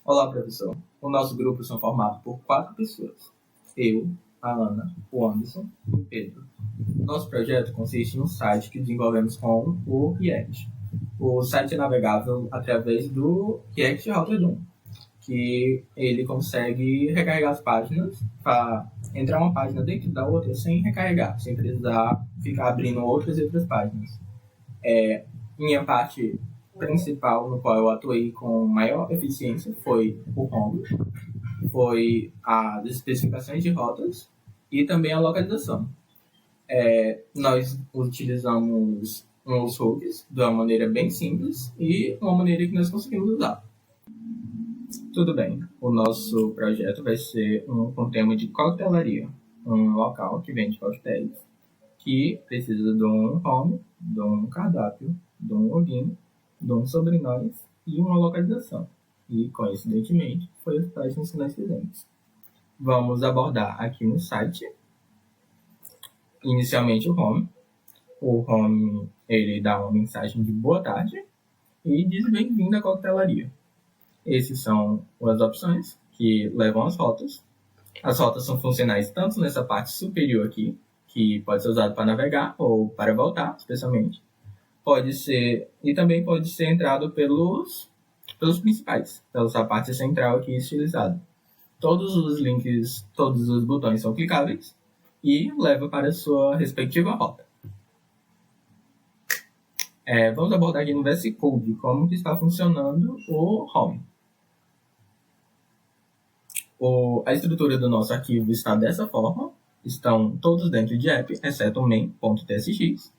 Olá, professor. O nosso grupo são formados por 4 pessoas. Eu, a Ana, o Anderson e o Pedro. Nosso projeto consiste em um site que desenvolvemos com o React. O site é navegável através do React Router 1, que ele consegue recarregar as páginas para entrar uma página dentro da outra sem recarregar, sem precisar ficar abrindo outras e outras páginas. Minha parte principal no qual eu atuei com maior eficiência foi o home, foi as especificações de rotas e também a localização. Nós utilizamos uns hooks de uma maneira bem simples e uma maneira que nós conseguimos usar. Tudo bem, o nosso projeto vai ser com tema de coquetelaria, um local que vende coquetéis, que precisa de um home, de um cardápio, de um login, de um sobrenome e uma localização. E, coincidentemente, foi as páginas que nós fizemos. Vamos abordar aqui no site, inicialmente o home. O home, ele dá uma mensagem de boa tarde e diz bem-vindo à coquetelaria. Essas são as opções que levam às rotas. As rotas são funcionais tanto nessa parte superior aqui, que pode ser usado para navegar ou para voltar, especialmente. Pode ser, e também pode ser entrado pelos principais, pela parte central aqui estilizada. Todos os links, todos os botões são clicáveis e leva para a sua respectiva rota. Vamos abordar aqui no VS Code como que está funcionando o home. A estrutura do nosso arquivo está dessa forma. Estão todos dentro de app, exceto o main.tsx.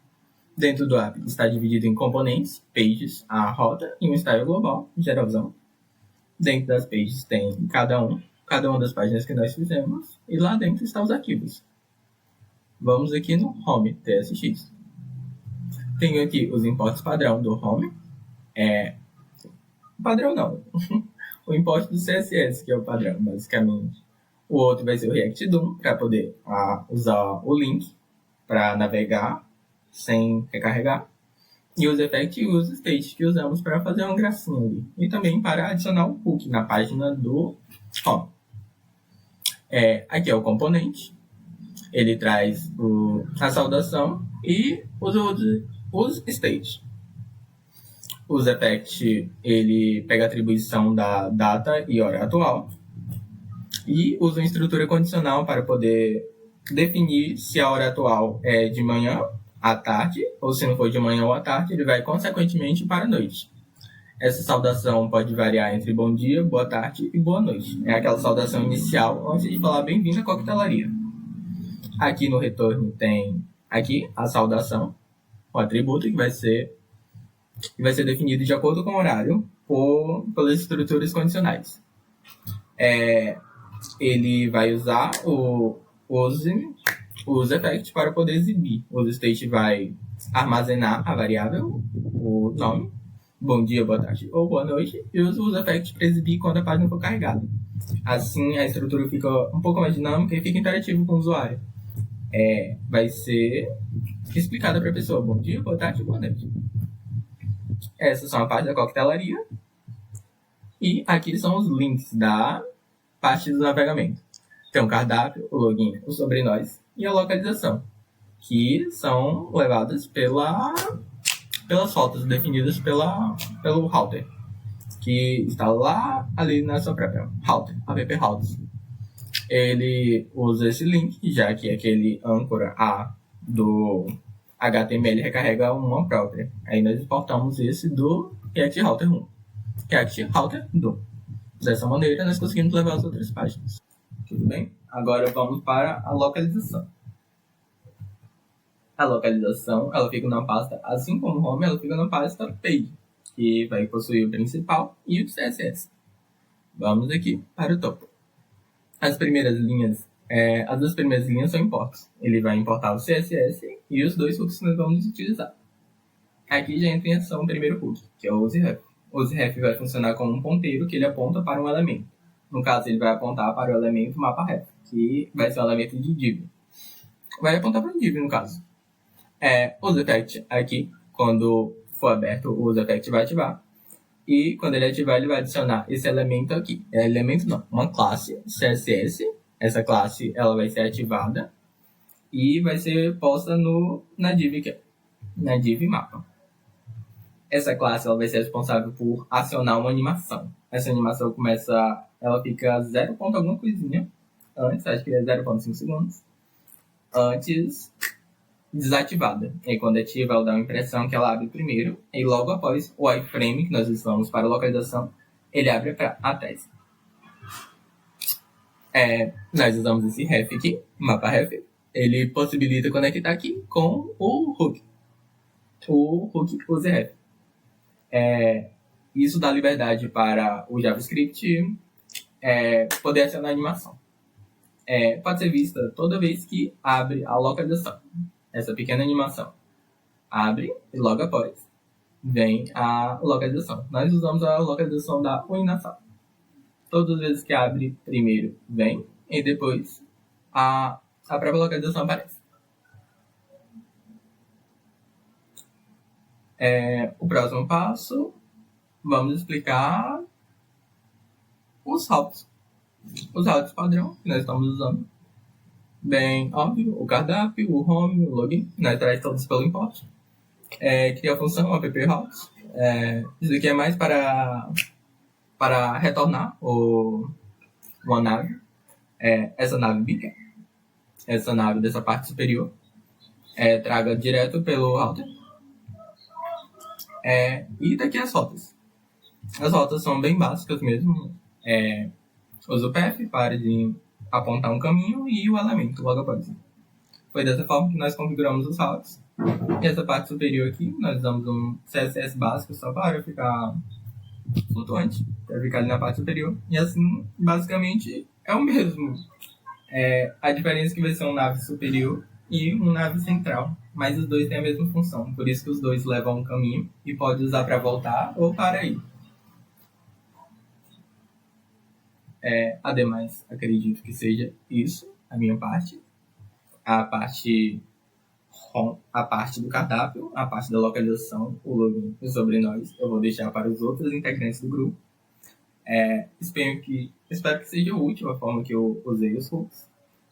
Dentro do app está dividido em componentes, pages, a rota e um style global, geralzão. Dentro das pages tem cada uma das páginas que nós fizemos, e lá dentro estão os arquivos. Vamos aqui no home tsx. Tenho aqui os imports padrão do home. Padrão não. O import do CSS, que é o padrão, basicamente. O outro vai ser o React DOM, para poder usar o link para navegar sem recarregar. E os effects e os states que usamos para fazer uma gracinha ali. E também para adicionar um hook na página do home. Aqui é o componente. Ele traz a saudação e os states. Os effects, ele pega a atribuição da data e hora atual. E usa uma estrutura condicional para poder definir se a hora atual é de manhã, à tarde, ou se não for de manhã ou à tarde, ele vai consequentemente para a noite. Essa saudação pode variar entre bom dia, boa tarde e boa noite. É aquela saudação inicial antes de falar bem-vindo à coquetelaria. Aqui no retorno tem aqui a saudação, o atributo que vai ser definido de acordo com o horário pelas estruturas condicionais. Ele vai usar os effects para poder exibir. O state vai armazenar a variável, o nome, bom dia, boa tarde ou boa noite, e usa os effects para exibir quando a página for carregada. Assim, a estrutura fica um pouco mais dinâmica e fica interativo com o usuário. Vai ser explicada para a pessoa, bom dia, boa tarde, boa noite. Essas são a parte da coquetelaria. E aqui são os links da parte do navegamento. Tem o cardápio, o login, os sobrenós e a localização, que são levadas pelas rotas definidas pelo router, que está lá ali na sua própria router, app routers. Ele usa esse link, já que aquele âncora A do HTML recarrega uma própria. Aí nós exportamos esse do React Router 1. React Router 2. Dessa maneira, nós conseguimos levar as outras páginas. Tudo bem? Agora vamos para a localização. A localização, ela fica na pasta, assim como o home, ela fica na pasta page, que vai possuir o principal e o CSS. Vamos aqui para o topo. As duas primeiras linhas são imports. Ele vai importar o CSS e os dois hooks que nós vamos utilizar. Aqui já entra em ação o primeiro hook, que é o useref. O useref vai funcionar como um ponteiro que ele aponta para um elemento. No caso, ele vai apontar para o elemento mapa ref, que vai ser o elemento de div. Vai apontar para o div, no caso. O usereffect aqui, quando for aberto, o usereffect vai ativar. E quando ele ativar, ele vai adicionar esse elemento aqui. Elemento não, uma classe CSS. Essa classe ela vai ser ativada e vai ser posta na div aqui, na div mapa. Essa classe ela vai ser responsável por acionar uma animação. Essa animação ela fica 0, alguma coisinha antes, acho que é 0,5 segundos, antes desativada. E quando ativa, ela dá uma impressão que ela abre primeiro, e logo após o iframe que nós usamos para localização, ele abre para a tese. Nós usamos esse ref aqui, mapa ref, ele possibilita conectar aqui com o hook. O hook use ref. Isso dá liberdade para o JavaScript poder acionar a animação. Pode ser vista toda vez que abre a localização. Essa pequena animação abre e logo após vem a localização. Nós usamos a localização da uninação. Todas as vezes que abre, primeiro vem e depois a própria localização aparece. O próximo passo, vamos explicar os routes. Os routes padrão que nós estamos usando. Bem óbvio, o cardápio, o home, o login, nós traz todos pelo import. Cria a função app routes. Isso aqui é mais para retornar uma nave. Essa nave beacon, essa nave dessa parte superior, traga direto pelo router. E daqui as rotas. As rotas são bem básicas mesmo. Usa o path para apontar um caminho e o elemento logo após. Foi dessa forma que nós configuramos os routes. E essa parte superior aqui, nós usamos um CSS básico só para ficar flutuante, para ficar ali na parte superior. E assim, basicamente, é o mesmo. A diferença é que vai ser um nave superior e um nave central. Mas os dois têm a mesma função. Por isso que os dois levam um caminho e pode usar para voltar ou para ir. Ademais, acredito que seja isso, a minha parte. A parte do cardápio, a parte da localização, o login e sobre nós, eu vou deixar para os outros integrantes do grupo. Espero que seja útil a forma que eu usei os hooks.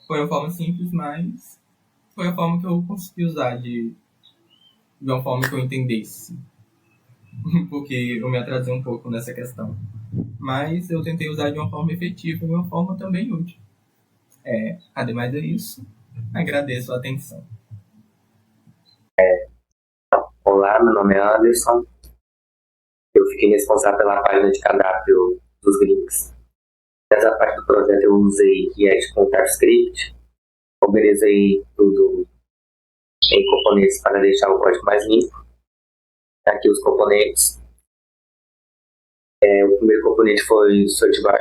Foi uma forma simples, mas foi a forma que eu consegui usar de uma forma que eu entendesse. Porque eu me atrasei um pouco nessa questão. Mas eu tentei usar de uma forma efetiva e de uma forma também útil. Ademais disso, agradeço a atenção. Olá, meu nome é Anderson. Eu fiquei responsável pela página de cardápio dos gringos. Nessa parte do projeto eu usei React com TypeScript. Organizei tudo em componentes para deixar o código mais limpo. Aqui os componentes. O primeiro componente foi o searchbar.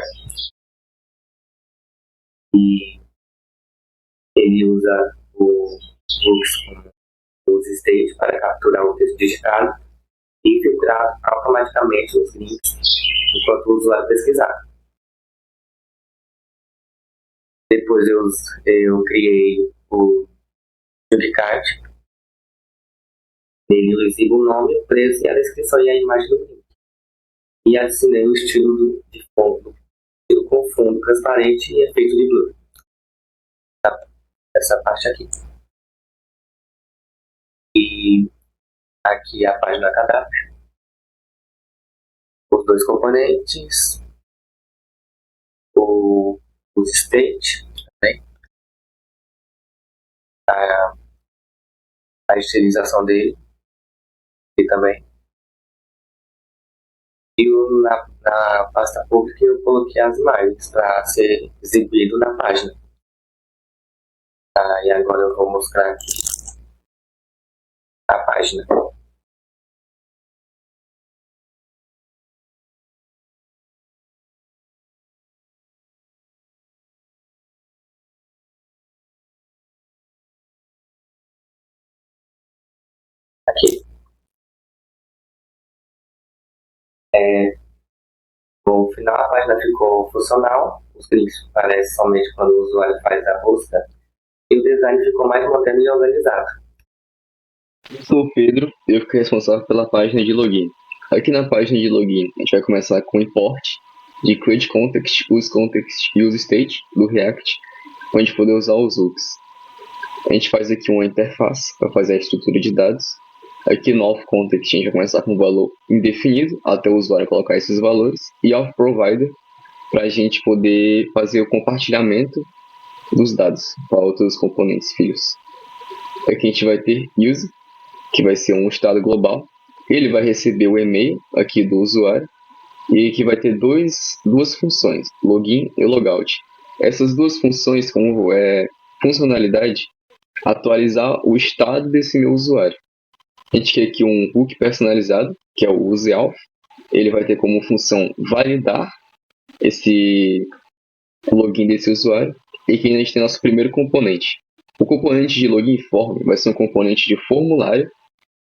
E ele usa o hooks com os state para capturar o texto digitado e filtrar automaticamente os links enquanto o usuário pesquisar. Depois eu criei o Judicard. Nele eu exibo o nome, o preço e a descrição e a imagem do link. E assinei o estilo de fundo, com fundo transparente e efeito de blur. Essa parte aqui. E aqui a página cadastro. Os dois componentes. O state também. A estilização dele. E também. E na pasta pública eu coloquei as imagens para ser exibido na página. E agora eu vou mostrar aqui a página. Aqui. No final a página ficou funcional, os links aparecem somente quando o usuário faz a busca e o design ficou mais moderno e organizado. Eu sou o Pedro e eu fiquei responsável pela página de login. Aqui na página de login, a gente vai começar com o import de createContext, useContext e useState do React, para a gente poder usar os hooks. A gente faz aqui uma interface para fazer a estrutura de dados. Aqui no authContext a gente vai começar com um valor indefinido, até o usuário colocar esses valores, e authProvider para a gente poder fazer o compartilhamento dos dados para outros componentes filhos. Aqui a gente vai ter use, que vai ser um estado global. Ele vai receber o e-mail aqui do usuário e que vai ter duas funções, login e logout. Essas duas funções, como funcionalidade, atualizar o estado desse meu usuário. A gente quer aqui um hook personalizado, que é o useAuth. Ele vai ter como função validar esse login desse usuário. E aqui a gente tem nosso primeiro componente. O componente de login form vai ser um componente de formulário,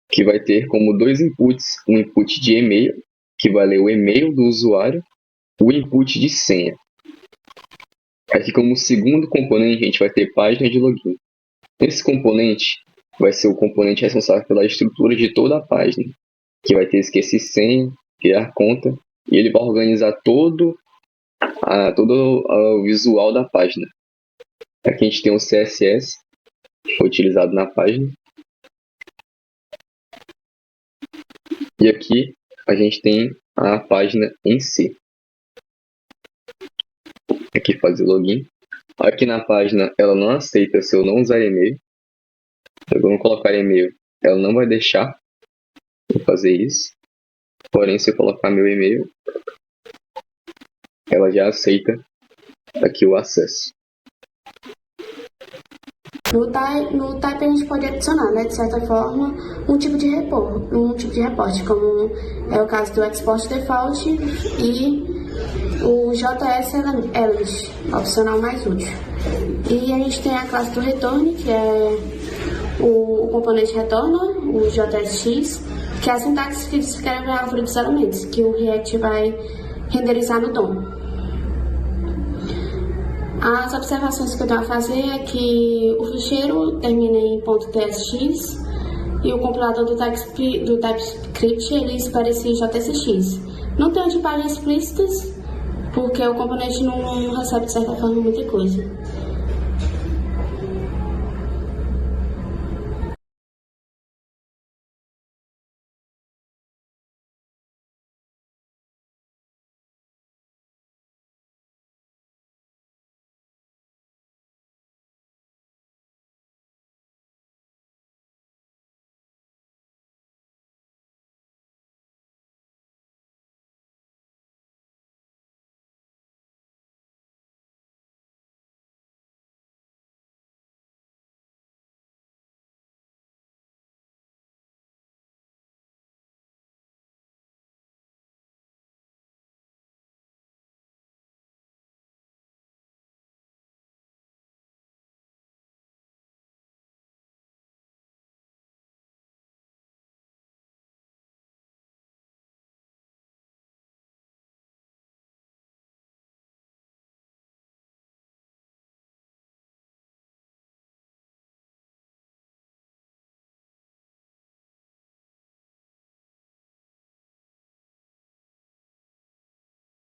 que vai ter como dois inputs, um input de e-mail, que vai ler o e-mail do usuário, o input de senha. Aqui como segundo componente a gente vai ter página de login. Esse componente vai ser o componente responsável pela estrutura de toda a página, que vai ter esquecer senha, criar conta, e ele vai organizar todo o visual da página. Aqui a gente tem o CSS, que foi utilizado na página. E aqui a gente tem a página em si. Aqui fazer login. Aqui na página ela não aceita se eu não usar e-mail. Se eu não colocar e-mail, ela não vai deixar eu fazer isso. Porém, se eu colocar meu e-mail, ela já aceita aqui o acesso. No type a gente pode adicionar, né, de certa forma, um tipo de reporte, como é o caso do export default e o JS Element, opcional mais útil. E a gente tem a classe do return, que é o componente retorna, o JSX, que é a sintaxe que descreve a árvore dos elementos, que o React vai renderizar no DOM. As observações que eu tenho a fazer é que o ficheiro termina em .tsx e o compilador do TypeScript ele espera esse JSX. Não tem tipagem explícitas, porque o componente não recebe de certa forma muita coisa.